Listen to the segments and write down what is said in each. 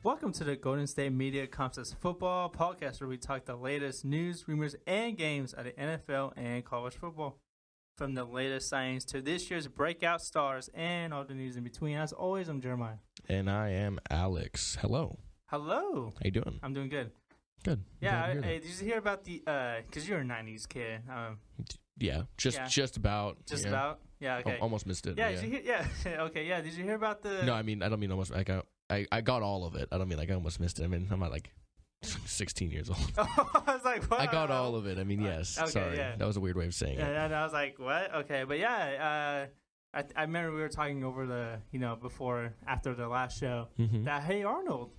Welcome to the Golden State Media Concepts Football Podcast, where we talk the latest news, rumors, and games of the NFL and college football. From the latest signings to this year's breakout stars and all the news in between. As always, I'm Jeremiah. And I am Alex. Hello. Hello. How you doing? I'm doing good. Good. Yeah, did you hear about the, because you're a 90s kid. Just about. Just about? Yeah, okay. Almost missed it. Yeah, did you hear? Yeah, okay, yeah. Did you hear about the... No, I don't mean almost. Like, I got all of it. I don't mean like I almost missed it. I mean, I'm not like 16 years old. I was like, what? I got all of it. I mean, yes. Okay, sorry. Yeah. That was a weird way of saying it. And I was like, what? Okay, but yeah, I remember we were talking over after the last show, that Hey Arnold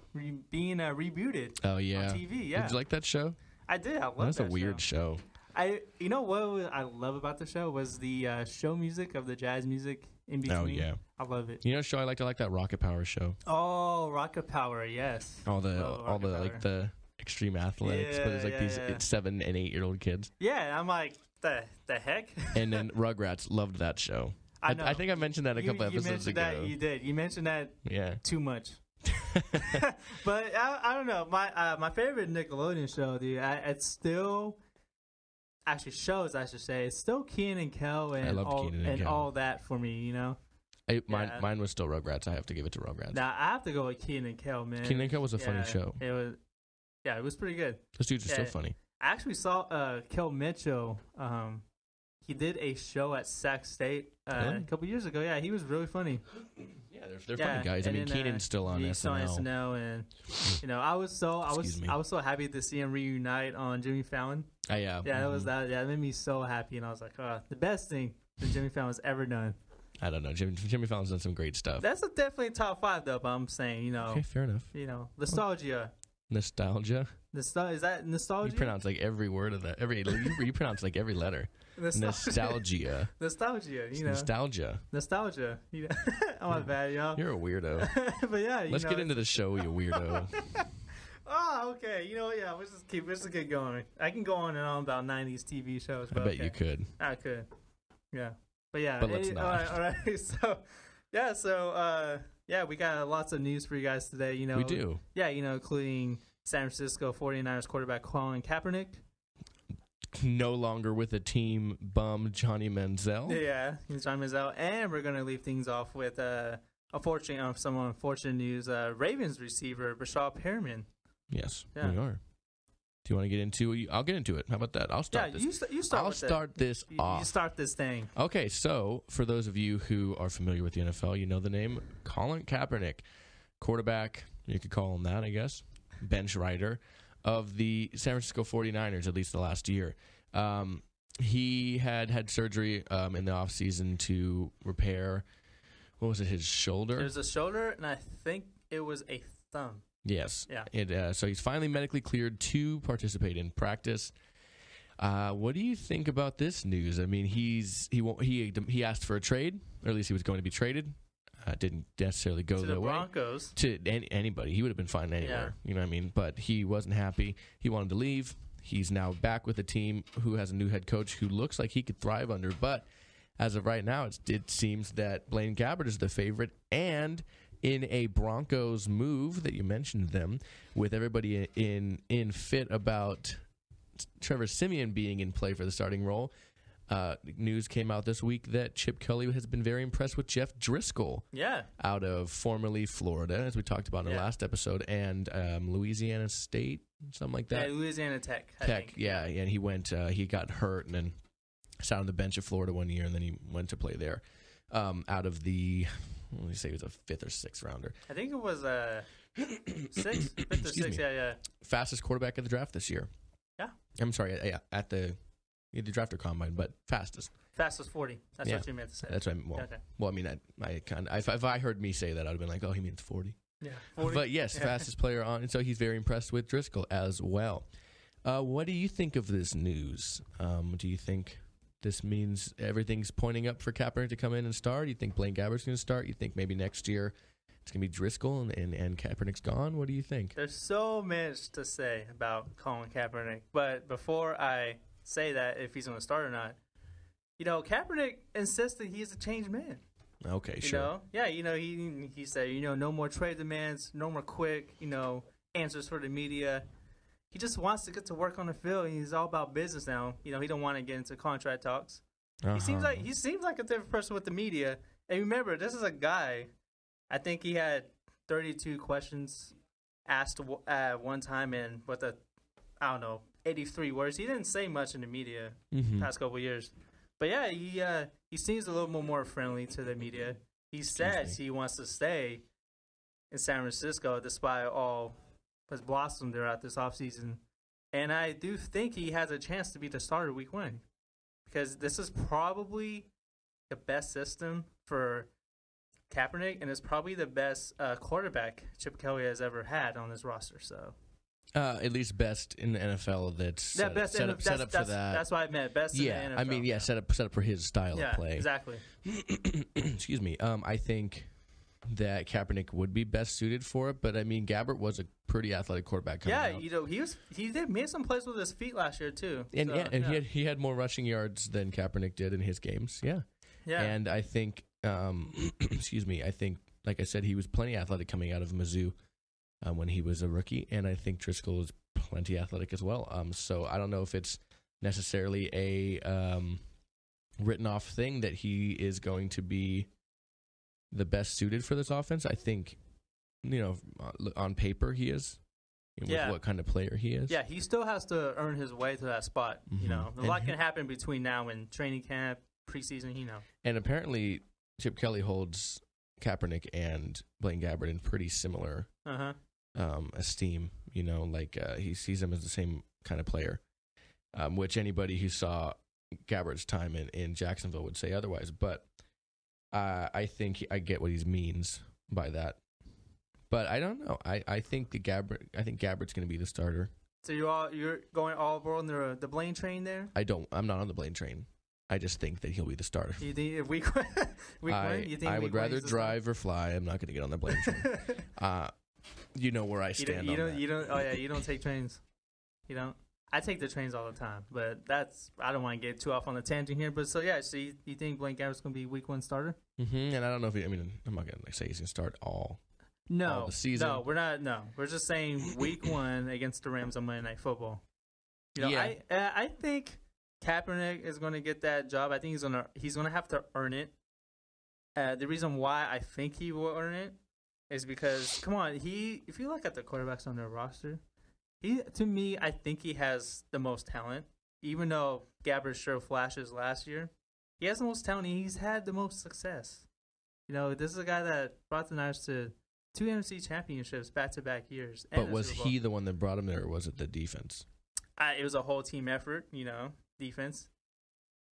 being rebooted on TV. Yeah. Did you like that show? I did. I love that show. That's a weird show. You know what I love about the show was the show music of the jazz music in between. Oh, yeah. I love it. You know, show I like that Rocket Power show. Oh, Rocket Power, yes. All the extreme athletics, but it's like these 7 and 8 year old kids. Yeah, I'm like, the heck. And then Rugrats loved that show. I think I mentioned that a couple episodes ago. You did. You mentioned that too much. But I don't know. My favorite Nickelodeon show, dude, it's still actually shows. I should say it's still Kenan and Kel and all that for me. You know. Mine was still Rugrats. I have to give it to Rugrats. Nah, I have to go with Kenan and Kel, man. Kenan and Kel was a funny show. It was. Yeah, it was pretty good. Those dudes are so funny. I actually saw Kel Mitchell. He did a show at Sac State a couple years ago. Yeah, he was really funny. Yeah, they're funny guys. I mean, Kenan's still on SNL. And I was so happy to see him reunite on Jimmy Fallon. Yeah. Yeah, that was that. Yeah, it made me so happy, and I was like, oh, the best thing that Jimmy Fallon's ever done. I don't know. Jimmy Fallon's done some great stuff. That's definitely top 5 though. But I'm saying, Okay, fair enough. Nostalgia. Nostalgia. Is that nostalgia? You pronounce like every word of that. You pronounce like every letter. Nostalgia. Nostalgia. Nostalgia. I'm not bad, y'all. You're a weirdo. But yeah, let's get into the show, you weirdo. Oh, okay. Yeah. Let's just get going. I can go on and on about 90s TV shows. But I bet you could. I could. Yeah. But yeah. But let's not. All right. So we got lots of news for you guys today. We do. Yeah, including San Francisco 49ers quarterback Colin Kaepernick. No longer with the team, bum Johnny Manziel. Yeah, he's Johnny Manziel. And we're going to leave things off with some unfortunate news. Ravens receiver Breshad Perriman. Yes, we are. Do you want to get into it? I'll get into it. How about that? I'll start this. You start. I'll start this off. You start this thing. Okay, so for those of you who are familiar with the NFL, you know the name Colin Kaepernick, quarterback. You could call him that, I guess. Bench rider of the San Francisco 49ers, at least the last year. He had surgery in the offseason to repair, what was it, his shoulder? It was a shoulder, and I think it was a thumb. Yes. Yeah. So he's finally medically cleared to participate in practice. What do you think about this news? I mean, he asked for a trade, or at least he was going to be traded. Didn't necessarily go the way. Broncos. To anybody. He would have been fine anywhere. Yeah. You know what I mean? But he wasn't happy. He wanted to leave. He's now back with a team who has a new head coach who looks like he could thrive under. But as of right now, it seems that Blaine Gabbert is the favorite. And in a Broncos move that you mentioned them, with everybody in fit about Trevor Siemian being in play for the starting role, news came out this week that Chip Kelly has been very impressed with Jeff Driscoll. Yeah. Out of formerly Florida, as we talked about in the last episode, and Louisiana State, something like that. Yeah, Louisiana Tech. I think. Yeah. And he went, he got hurt and then sat on the bench at Florida one year, and then he went to play there. Out of the, let me say it was a 5th or 6th rounder. I think it was a 5th or 6th, yeah. Fastest quarterback of the draft this year. Yeah. I'm sorry, at the draft or combine, but fastest. Fastest 40. That's what you meant to say. That's what I mean. Well, I mean, if I heard me say that, I'd have been like, oh, he means 40. Yeah, 40. But yes, fastest player on, and so he's very impressed with Driscoll as well. What do you think of this news? Do you think this means everything's pointing up for Kaepernick to come in and start? You think Blaine Gabbert's going to start? You think maybe next year it's going to be Driscoll and Kaepernick's gone? What do you think? There's so much to say about Colin Kaepernick. But before I say that, if he's going to start or not, Kaepernick insists that he's a changed man. Okay, You sure. know? Yeah, he said, no more trade demands, no more quick, answers for the media. He just wants to get to work on the field, and he's all about business now. He don't want to get into contract talks. Uh-huh. He seems like a different person with the media. And remember, this is a guy. I think he had 32 questions asked at one time, and 83 words. He didn't say much in the media past couple of years. But yeah, he seems a little more friendly to the media. He says he wants to stay in San Francisco despite all has blossomed throughout this offseason. And I do think he has a chance to be the starter week 1. Because this is probably the best system for Kaepernick, and it's probably the best quarterback Chip Kelly has ever had on his roster. So, at least best in the NFL. That's set up for that. That's what I meant. Best in the NFL. I mean, set up for his style of play. Exactly. Excuse me. I think that Kaepernick would be best suited for it, but I mean, Gabbert was a pretty athletic quarterback coming out. He did made some plays with his feet last year too. And he had more rushing yards than Kaepernick did in his games. Yeah. Yeah. And I think excuse me, I think like I said, he was plenty athletic coming out of Mizzou when he was a rookie, and I think Driscoll is plenty athletic as well. So I don't know if it's necessarily a written off thing that he is going to be the best suited for this offense. I think, on paper he is. With what kind of player he is. Yeah, he still has to earn his way to that spot. A lot can happen between now and training camp, preseason. And apparently, Chip Kelly holds Kaepernick and Blaine Gabbert in pretty similar esteem. He sees him as the same kind of player, which anybody who saw Gabbert's time in Jacksonville would say otherwise. But I think I get what he means by that. But I don't know. I think Gabbert's going to be the starter. So you're going all aboard on the Blaine train there? I'm not on the Blaine train. I just think that he'll be the starter. You think if week one? I would rather drive or fly. I'm not going to get on the Blaine train. You know where I stand on that. You don't. Oh yeah, you don't take trains. You don't. I take the trains all the time, but I don't want to get too off on the tangent here. But so you think Blaine Gabbert's going to be week 1 starter? Mm-hmm. And I don't know if I'm not going to say he's going to start all the season. No, we're not. No, we're just saying week 1 against the Rams on Monday Night Football. I think Kaepernick is going to get that job. I think he's gonna have to earn it. The reason why I think he will earn it is because, come on, if you look at the quarterbacks on their roster, to me, I think he has the most talent. Even though Gabbert showed flashes last year, he has the most talent. He's had the most success. This is a guy that brought the Niners to 2 NFC championships back-to-back years. But was he the one that brought him there, or was it the defense? It was a whole team effort, defense.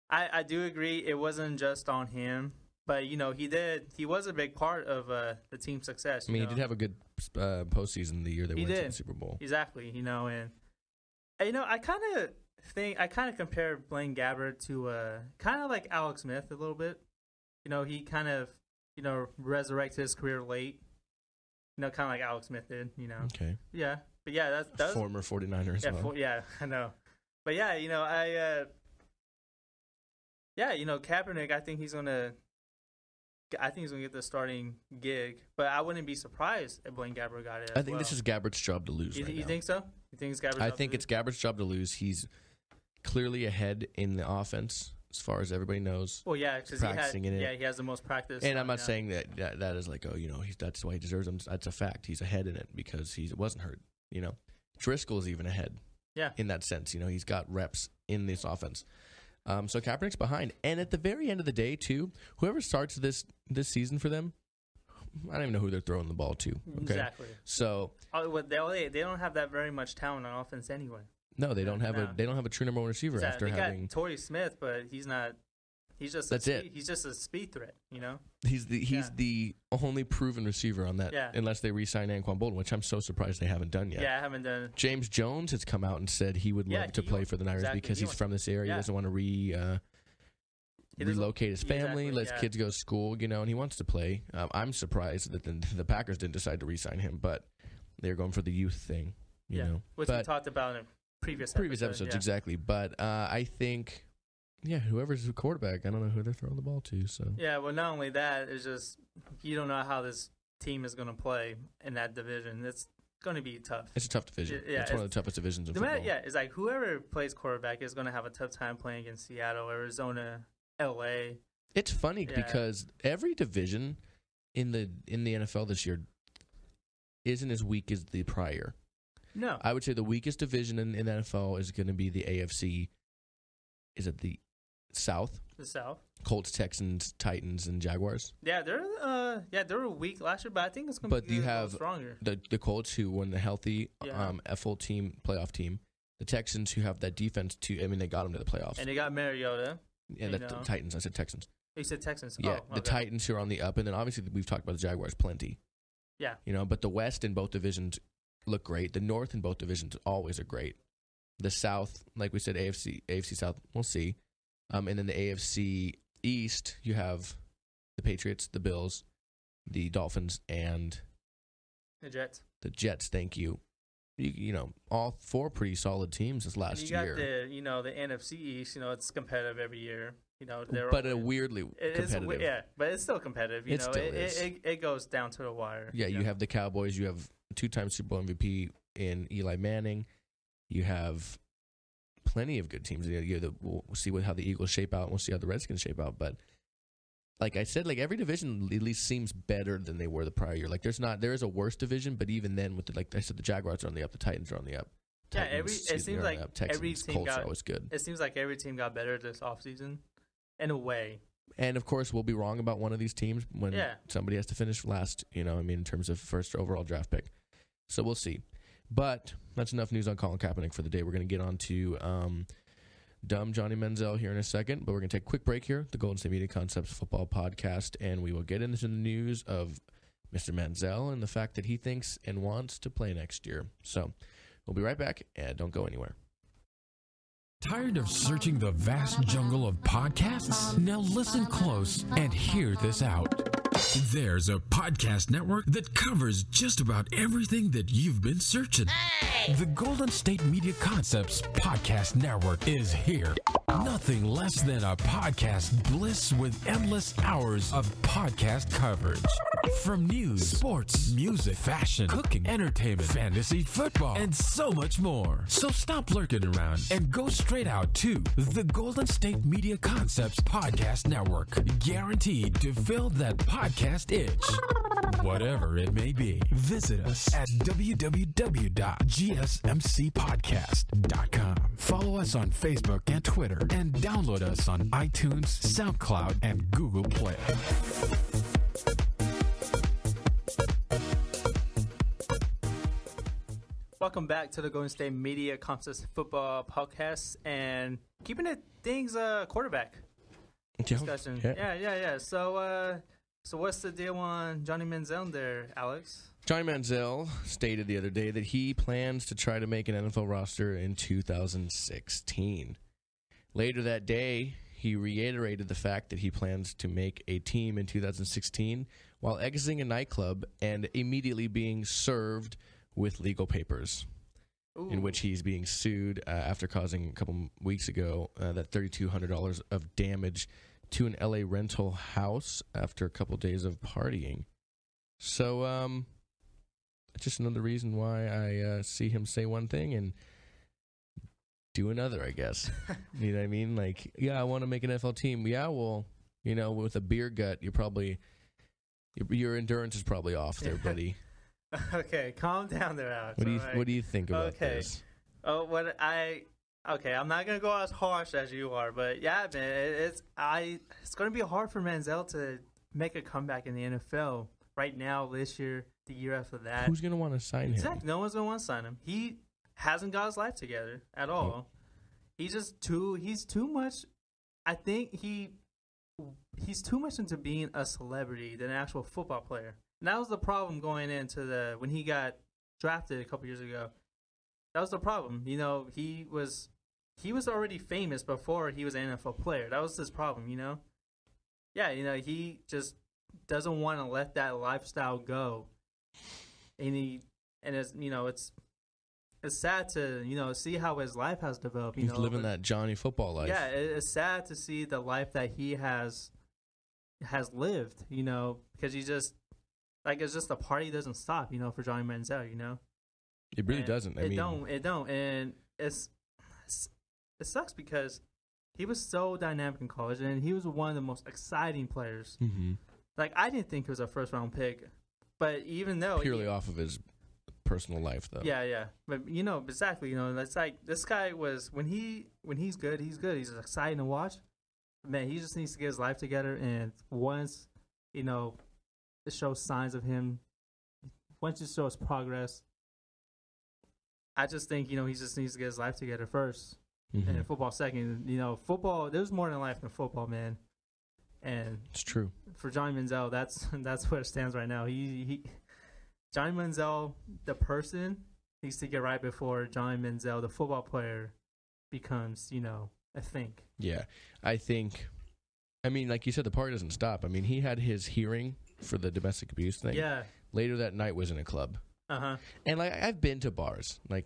I do agree it wasn't just on him, but he was a big part of the team's success. He did have a good postseason the year they went to the Super Bowl. Exactly, and I kind of compare Blaine Gabbert to kind of like Alex Smith a little bit. He kind of resurrected his career late. Kind of like Alex Smith did. Okay. Yeah, but yeah, that's former 49er as well. Yeah, I know. But yeah, Kaepernick, I think he's gonna get the starting gig, but I wouldn't be surprised if Blaine Gabbert got it. I think this is Gabbert's job to lose. You think so? You think it's Gabbert's? I think it's Gabbert's job to lose. He's clearly ahead in the offense, as far as everybody knows. Well, yeah, because he has the most practice. And I'm not saying that is like, that's why he deserves them. That's a fact. He's ahead in it because he wasn't hurt. Driscoll's even ahead. Yeah. In that sense, he's got reps in this offense. So Kaepernick's behind. And at the very end of the day, too, whoever starts this season for them, I don't even know who they're throwing the ball to. Okay? Exactly. So they don't have that very much talent on offense anyway. No, they don't have a true number 1 receiver after having got Torrey Smith, but he's not. He's just he's just a speed threat, He's the only proven receiver on that, unless they re-sign Anquan Bolden, which I'm so surprised they haven't done yet. Yeah, I haven't done it. James Jones has come out and said he would love to play for the Niners because he's from this area. He doesn't want to relocate his family, let his kids go to school, and he wants to play. I'm surprised that the Packers didn't decide to re-sign him, but they're going for the youth thing, you know. Which we talked about in previous episodes, exactly. But I think Yeah, whoever's the quarterback, I don't know who they're throwing the ball to. So yeah, well, not only that, it's just you don't know how this team is going to play in that division. It's going to be tough. It's a tough division. Yeah, it's one of the toughest divisions in football. Yeah, it's like whoever plays quarterback is going to have a tough time playing against Seattle, Arizona, LA. It's funny because every division in the NFL this year isn't as weak as the prior. No. I would say the weakest division in the NFL is going to be the AFC. Is it the South? The South. Colts, Texans, Titans, and Jaguars. Yeah, they were weak last year, but I think it's going to be stronger. The Colts, who won the healthy full team playoff team. The Texans, who have that defense too. I mean, they got them to the playoffs. And they got Mariota. Yeah, the Titans. I said Texans. You said Texans. Yeah, the Titans who are on the up, and then obviously we've talked about the Jaguars plenty. Yeah. But the West in both divisions look great. The North in both divisions always are great. The South, like we said, AFC South, we'll see. And then the AFC East, you have the Patriots, the Bills, the Dolphins, and the Jets. The Jets, thank you. All four pretty solid teams this last year. You got the NFC East. It's competitive every year. Weirdly competitive. But it's still competitive. It goes down to the wire. Yeah, you have the Cowboys. You have 2-time Super Bowl MVP in Eli Manning. You have plenty of good teams. We'll see how the Eagles shape out, and we'll see how the Redskins shape out. But like I said, like every division at least seems better than they were the prior year. Like there is a worse division, but even then, with like I said, the Jaguars are on the up, the Titans are on the up. It seems like every team Colts are always good. It seems like every team got better this offseason, in a way. And of course, we'll be wrong about one of these teams when somebody has to finish last. In terms of first overall draft pick. So we'll see. But that's enough news on Colin Kaepernick for the day. We're going to get on to dumb Johnny Manziel here in a second, but we're going to take a quick break here, the Golden State Media Concepts Football Podcast, and we will get into the news of Mr. Manziel and the fact that he thinks and wants to play next year. So we'll be right back, and don't go anywhere. Tired of searching the vast jungle of podcasts? Now listen close and hear this out. There's a podcast network that covers just about everything that you've been searching. Hey! The Golden State Media Concepts Podcast Network is here. Nothing less than a podcast bliss with endless hours of podcast coverage. From news, sports, music, fashion, cooking, entertainment, fantasy, football, and so much more. So stop lurking around and go straight out to the Golden State Media Concepts Podcast Network. Guaranteed to fill that podcast itch. Whatever it may be. Visit us at www.gsmcpodcast.com. Follow us on Facebook and Twitter, and download us on iTunes, SoundCloud, and Google Play. Welcome back to the Golden State Media Concepts Football Podcast, and keeping it things quarterback discussion. Yeah. So what's the deal on Johnny Manziel there, Alex? Johnny Manziel stated the other day that he plans to try to make an NFL roster in 2016. Later that day, he reiterated the fact that he plans to make a team in 2016 while exiting a nightclub and immediately being served with legal papers. Ooh. In which he's being sued after causing a couple weeks ago that $3,200 of damage to an LA rental house after a couple days of partying. So, just another reason why I see him say one thing and do another, I guess. You know what I mean? Like, I want to make an NFL team. Yeah, well, with a beer gut, your endurance is probably off there, buddy. Okay, calm down there, Alex. What do you think about this? I'm not gonna go as harsh as you are, but yeah, man, it's gonna be hard for Manziel to make a comeback in the NFL right now, this year, the year after that. Who's gonna want to sign him? Exactly, no one's gonna want to sign him. He hasn't got his life together at all. He's too much. I think he's too much into being a celebrity than an actual football player. And that was the problem going into when he got drafted a couple years ago. That was the problem. He was already famous before he was an NFL player. That was his problem, Yeah, he just doesn't want to let that lifestyle go. And it's it's sad to see how his life has developed. He's living that Johnny football life. Yeah, it's sad to see the life that he has lived. Because he just it's just the party doesn't stop. For Johnny Manziel. It really doesn't. It don't, and it sucks because he was so dynamic in college, and he was one of the most exciting players. Mm-hmm. I didn't think he was a first round pick, but even though purely off of his personal life, though. Yeah, but exactly. That's this guy was when he's good, he's good. He's exciting to watch. Man, he just needs to get his life together, and once it shows signs of him, once it shows progress, I just think he just needs to get his life together first, mm-hmm. and football second. Football. There's more than life than football, man. And it's true. For Johnny Manziel, that's where it stands right now. He Johnny Manziel, the person, needs to get right before Johnny Manziel, the football player, becomes a thing. Yeah, I think. I mean, like you said, the party doesn't stop. I mean, he had his hearing for the domestic abuse thing. Yeah. Later that night was in a club. Uh-huh. And I've been to bars. I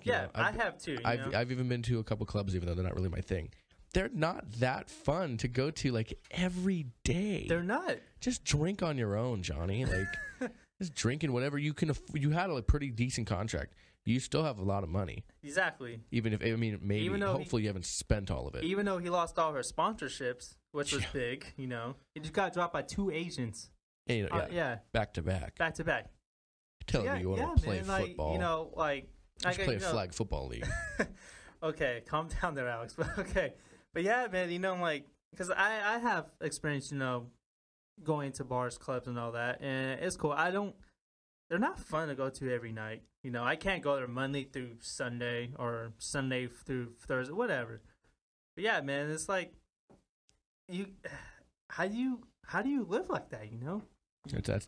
have too. I've even been to a couple clubs, even though they're not really my thing. They're not that fun to go to every day. They're not. Just drink on your own, Johnny. Just drinking whatever you can. You had a pretty decent contract. You still have a lot of money. Exactly. Even if maybe hopefully you haven't spent all of it. Even though he lost all her sponsorships, which was big, he just got dropped by 2 agents. Yeah. Back to back. Back to back. Telling me you want to play football. Just play a flag football league. Okay, calm down there, Alex. But okay, but yeah, man, because I have experience, going to bars, clubs, and all that, and it's cool. They're not fun to go to every night. I can't go there Monday through Sunday or Sunday through Thursday, whatever. But yeah, man, it's how do you live like that?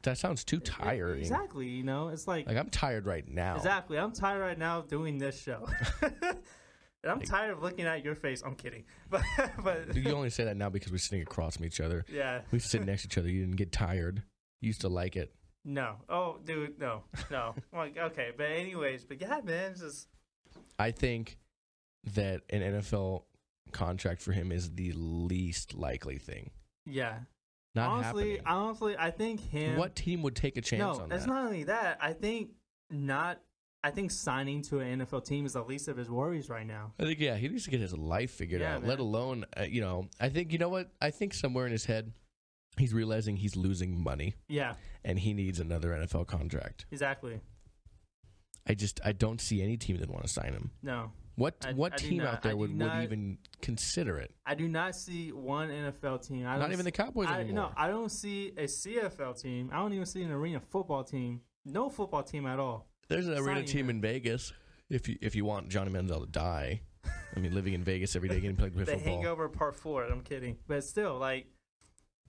That sounds too tiring. Exactly. It's I'm tired right now. Exactly. I'm tired right now doing this show. And I'm tired of looking at your face. I'm kidding. But you only say that now because we're sitting across from each other. Yeah. We sit next to each other. You didn't get tired. You used to like it. No. Oh, dude, no. Okay. But anyways, yeah, man, it's just. I think that an NFL contract for him is the least likely thing. Yeah. Not happening. Honestly, I think him. What team would take a chance on that? No, it's not only that. I think signing to an NFL team is the least of his worries right now. I think, he needs to get his life figured out, man. Let alone, I think, I think somewhere in his head, he's realizing he's losing money. Yeah. And he needs another NFL contract. Exactly. I don't see any team that want to sign him. No. What team out there would even consider it? I do not see one NFL team. Not even the Cowboys anymore. No, I don't see a CFL team. I don't even see an arena football team. No football team at all. There's an arena team in Vegas. If you want Johnny Manziel to die, living in Vegas every day, getting played with football. The Hangover Part 4. I'm kidding, but still,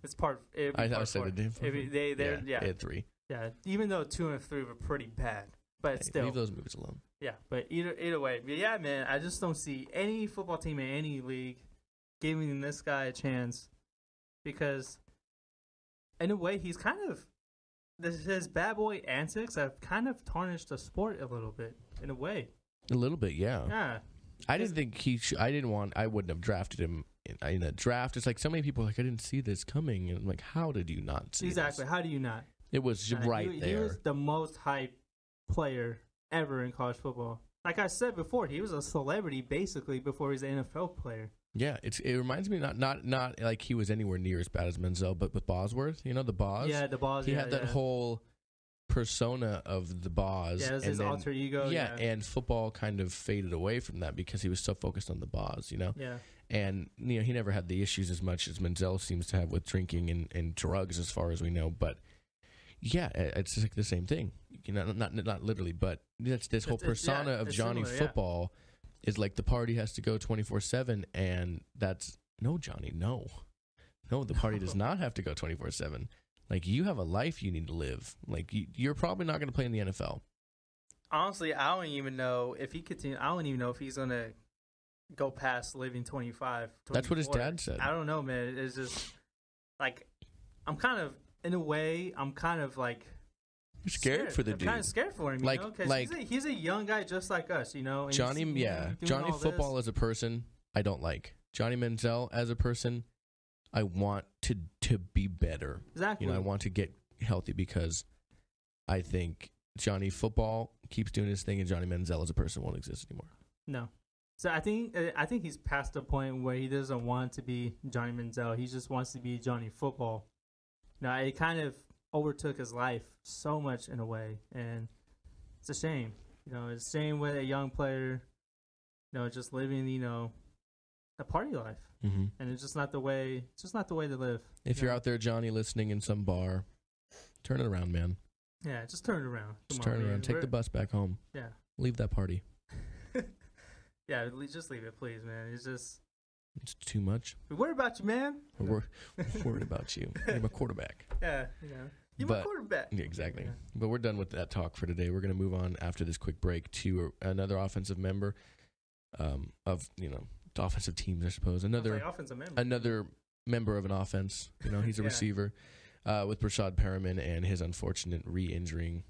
it's part. I said they had 3. Yeah, even though 2 and 3 were pretty bad, but still leave those movies alone. Yeah, but either way, but yeah, man, I just don't see any football team in any league giving this guy a chance because, in a way, he's kind of his bad boy antics have kind of tarnished the sport a little bit. In a way, a little bit, yeah. Yeah, I didn't think I wouldn't have drafted him in a draft. It's so many people I didn't see this coming, and I'm how did you not see exactly? This? How do you not? It was there. He was the most hyped player ever in college football. Like I said before, he was a celebrity basically before he was an NFL player. Yeah, it reminds me not like he was anywhere near as bad as Manziel, but with Bosworth, the Boz. Yeah, the Boz. He had that whole persona of the Boz. Yeah, it was his alter ego. Yeah, and football kind of faded away from that because he was so focused on the Boz, Yeah. And he never had the issues as much as Manziel seems to have with drinking and drugs, as far as we know. But yeah, it's just the same thing. Not literally, but that's this whole persona of Johnny similar, football is the party has to go 24/7, and that's no, Johnny, no, the party does not have to go 24/7. You have a life you need to live. You're probably not going to play in the NFL. Honestly, I don't even know if he continues. I don't even know if he's going to go past living 25. 24. That's what his dad said. I don't know, man. It's just I'm kind of, in a way, I'm kind of You're scared for the dude. I'm kind of scared for him, like, you know, because he's a young guy just like us, you know. And Johnny, Johnny Football as a person, I don't like. Johnny Manziel as a person, I want to be better. Exactly. You know, I want to get healthy because I think Johnny Football keeps doing his thing, and Johnny Manziel as a person won't exist anymore. No. So I think he's past the point where he doesn't want to be Johnny Manziel. He just wants to be Johnny Football. Now, it kind of overtook his life so much in a way, and it's a shame. You know, it's a shame with a young player, you know, just living, you know, a party life, and it's just not the way. It's just not the way to live. If you're out there, Johnny, listening in some bar, turn it around, man. Yeah, just turn it around. Just turn it around. Take the bus back home. Yeah. Leave that party. Yeah, just leave it, please, man. It's too much. We worry about you, man. We're worried about you. You're my quarterback. Yeah, you know. You're my quarterback. Yeah, exactly. Yeah. But we're done with that talk for today. We're going to move on after this quick break to another offensive member of, you know, offensive teams, I suppose. Another member of an offense. You know, he's a receiver with Breshad Perriman and his unfortunate re-injuring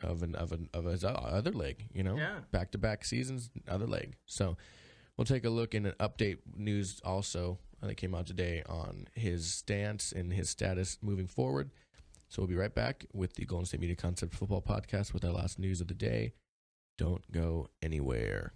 of his other leg. You know, back-to-back seasons, other leg. So we'll take a look in an update news also that came out today on his stance and his status moving forward. So we'll be right back with the Golden State Media Concepts Football Podcast with our last news of the day. Don't go anywhere.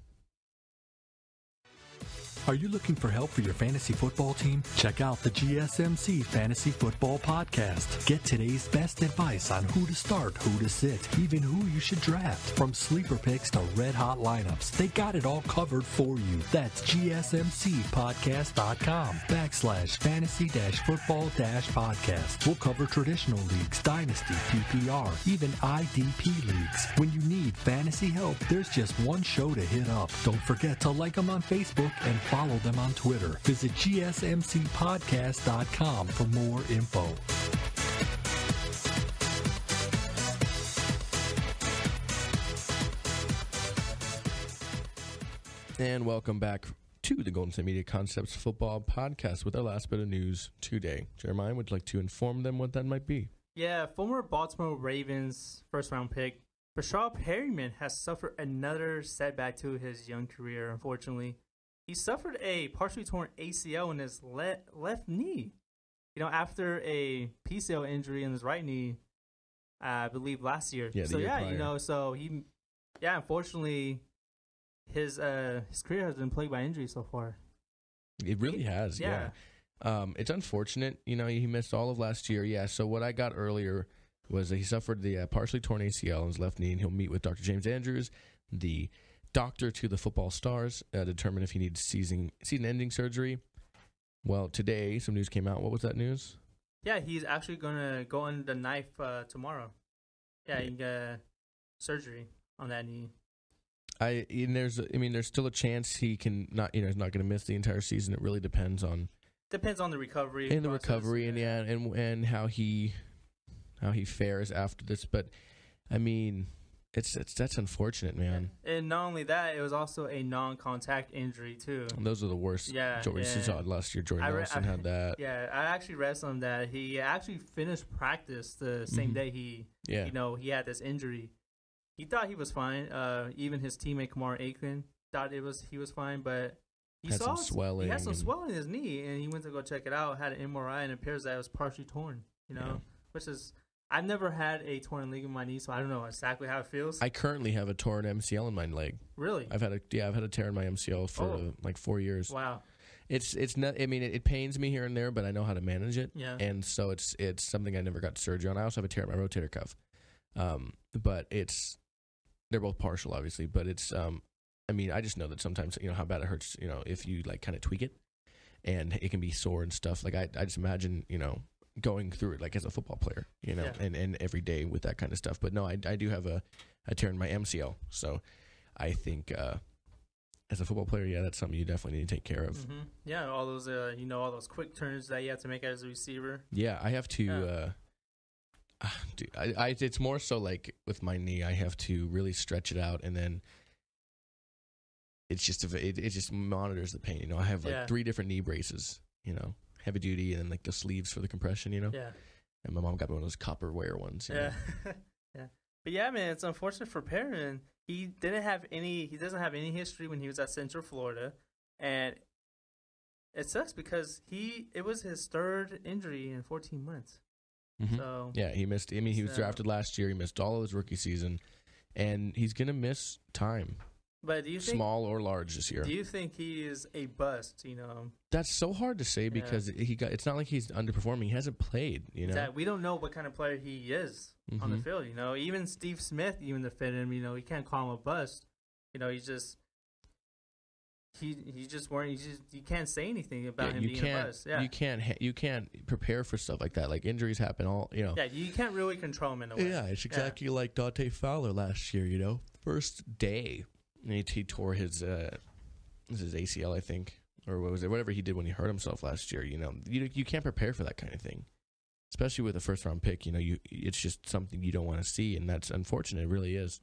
Are you looking for help for your fantasy football team? Check out the GSMC Fantasy Football Podcast. Get today's best advice on who to start, who to sit, even who you should draft. From sleeper picks to red-hot lineups, they got it all covered for you. That's gsmcpodcast.com/fantasy-football-podcast. We'll cover traditional leagues, dynasty, PPR, even IDP leagues. When you need fantasy help, there's just one show to hit up. Don't forget to like them on Facebook and follow them on Twitter. Visit gsmcpodcast.com for more info. And welcome back to the Golden State Media Concepts Football Podcast with our last bit of news today. Jeremiah, would you like to inform them what that might be? Yeah, former Baltimore Ravens first-round pick Breshad Perriman has suffered another setback to his young career, unfortunately. He suffered a partially torn ACL in his left knee, you know, after a PCL injury in his right knee, I believe last year. Yeah, you know, so unfortunately, his career has been plagued by injuries so far. It really has, yeah. It's unfortunate, you know, he missed all of last year, yeah. So what I got earlier was that he suffered the partially torn ACL in his left knee, and he'll meet with Dr. James Andrews, the doctor to the football stars, determine if he needs season-ending surgery. Well, today some news came out. What was that news? Yeah, he's actually going to go under the knife tomorrow. Yeah, he can get surgery on that knee. There's still a chance he can not. You know, he's not going to miss the entire season. It really depends on the recovery and and how he fares after this. But I mean, that's unfortunate, man. And not only that, it was also a non-contact injury too. And those are the worst. Yeah, Jordan saw it last year. Jordan Nelson had that. Yeah, I actually read something that he actually finished practice the same day he had this injury. He thought he was fine. Even his teammate Kamar Aikman thought he was fine, but he had some swelling. He had some swelling in his knee, and he went to go check it out. Had an MRI, and it appears that it was partially torn. You know, which is. I've never had a torn ligament in my knee, so I don't know exactly how it feels. I currently have a torn MCL in my leg. Really? I've had a tear in my MCL for like 4 years. Wow. It's not. I mean, it pains me here and there, but I know how to manage it. Yeah. And so it's something I never got surgery on. I also have a tear in my rotator cuff. But they're both partial, obviously. But it's I mean, I just know that sometimes, you know, how bad it hurts. You know, if you like kind of tweak it, and it can be sore and stuff. Like I just imagine, you know, going through it like as a football player, you know, and every day with that kind of stuff. But no, I do have a tear in my MCL. So I think as a football player, that's something you definitely need to take care of. Mm-hmm. Yeah, all those all those quick turns that you have to make as a receiver. Yeah, I have to dude, it's more so like with my knee, I have to really stretch it out, and then it's just it just monitors the pain. You know, I have like 3 different knee braces, you know, heavy duty, and then like the sleeves for the compression, you know. Yeah. And my mom got me one of those copper wire ones. You know? But yeah, man, it's unfortunate for Perriman. He doesn't have any history when he was at Central Florida, and it sucks because it was his third injury in 14 months. Mm-hmm. So yeah, he missed. I mean, he was drafted last year. He missed all of his rookie season, and he's gonna miss time. But do you think, small or large this year? Do you think he is a bust? That's so hard to say because it's not like he's underperforming. He hasn't played. Exactly. We don't know what kind of player he is on the field. Even Steve Smith, even defended him. You can't call him a bust. He's just. You can't say anything about him being a bust. Yeah. You can't prepare for stuff like that. Like injuries happen Yeah, you can't really control him in a way. Yeah, it's exactly like Dante Fowler last year. First day, he tore his ACL, I think, or what was it? Whatever he did when he hurt himself last year. You can't prepare for that kind of thing, especially with a first round pick. It's just something you don't want to see, and that's unfortunate. It really is,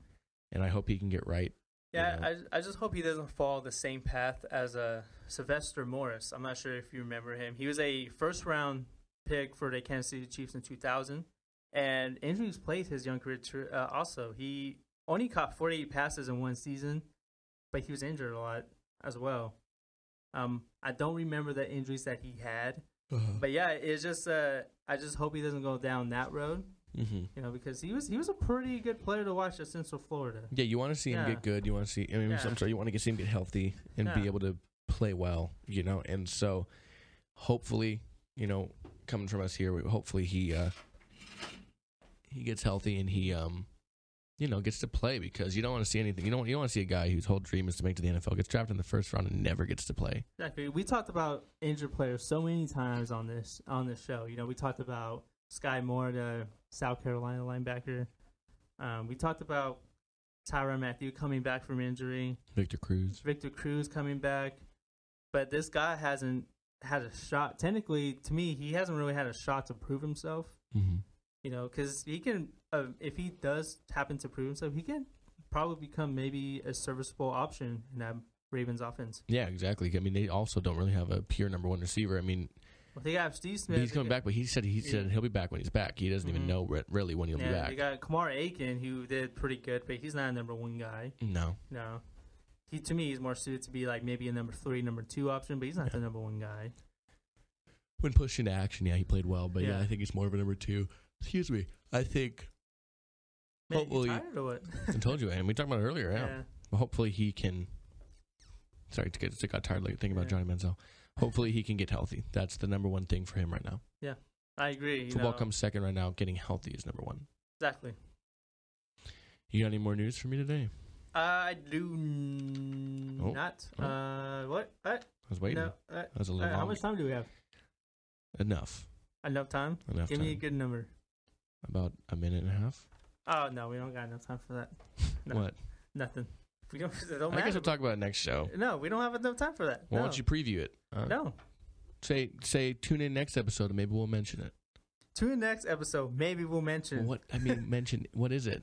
and I hope he can get right. Yeah, I just hope he doesn't follow the same path as Sylvester Morris. I'm not sure if you remember him. He was a first-round pick for the Kansas City Chiefs in 2000, and injuries played his young career also. He only caught 48 passes in one season, but he was injured a lot as well. I don't remember the injuries that he had, but yeah, it's just I just hope he doesn't go down that road. Mm-hmm. Because he was a pretty good player to watch at Central Florida. Yeah, you want to see him get good. You want to see. You want to see him get healthy and be able to play well. And so hopefully, coming from us here, hopefully he gets healthy and he gets to play, because you don't want to see anything. You don't want to see a guy whose whole dream is to make to the NFL, gets drafted in the first round and never gets to play. Exactly. We talked about injured players so many times on this show. We talked about Sky Moore, the South Carolina linebacker. We talked about Tyrann Mathieu coming back from injury. Victor Cruz coming back. But this guy hasn't had a shot. Technically, to me, he hasn't really had a shot to prove himself. Mm-hmm. Because he can, if he does happen to prove himself, he can probably become maybe a serviceable option in that Ravens offense. Yeah, exactly. I mean, they also don't really have a pure number one receiver. I mean, they got Steve Smith. He's coming back, but he said he'll be back when he's back. He doesn't even know really when he'll be back. They got Kamar Aiken, who did pretty good, but he's not a number one guy. No. To me, he's more suited to be like maybe a number 3, number 2 option, but he's not the number one guy. When pushed into action, he played well, but I think he's more of a number 2. Excuse me. I think. Man, hopefully, you tired or what? I told you, and we talked about it earlier. Yeah. Well, hopefully he can. Sorry, I got tired thinking about Johnny Manziel. Hopefully he can get healthy. That's the number one thing for him right now. Yeah, I agree. Football comes second right now. Getting healthy is number one. Exactly. You got any more news for me today? I do not. What? I was waiting. No, that was a little long. How much time do we have? Enough time? Give me a good number. About a minute and a half. Oh, no, we don't got enough time for that. No, what? Nothing. We don't I guess we'll talk about it next show. No, we don't have enough time for that. Why don't you preview it? No. Say tune in next episode and maybe we'll mention it. Tune in next episode, maybe we'll mention. Mention. What is it?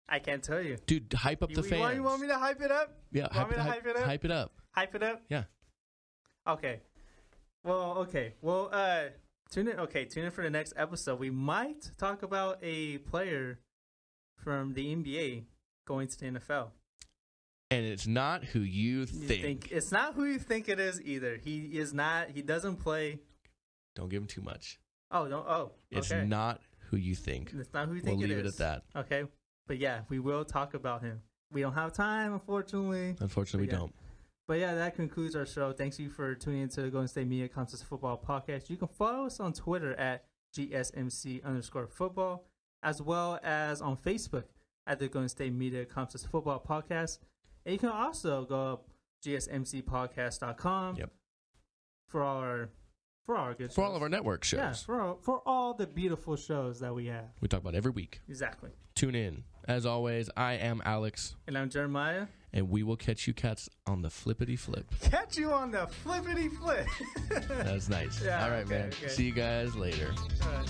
I can't tell you. Dude, hype up the fans. You want me to hype it up? Yeah, hype it up. Hype it up? Yeah. Okay. Well, tune in for the next episode. We might talk about a player from the NBA going to the NFL. And it's not who you think. It's not who you think it is either. He is not. He doesn't play. Don't give him too much. Oh, don't. Oh, it's not who you think. It's not who you think it is. We'll leave it at that. Okay. But yeah, we will talk about him. We don't have time, unfortunately. We don't. But yeah, that concludes our show. Thanks you for tuning into the Golden State Media Concepts Football Podcast. You can follow us on Twitter at GSMC_football, as well as on Facebook at the Golden State Media Concepts Football Podcast. And you can also go up GSMCpodcast.com for our good shows. For all of our network shows. Yeah, for all the beautiful shows that we have. We talk about every week. Exactly. Tune in. As always, I am Alex. And I'm Jeremiah. And we will catch you cats on the flippity flip. Catch you on the flippity flip. That's nice. Yeah, all right, man. Okay. See you guys later. All right.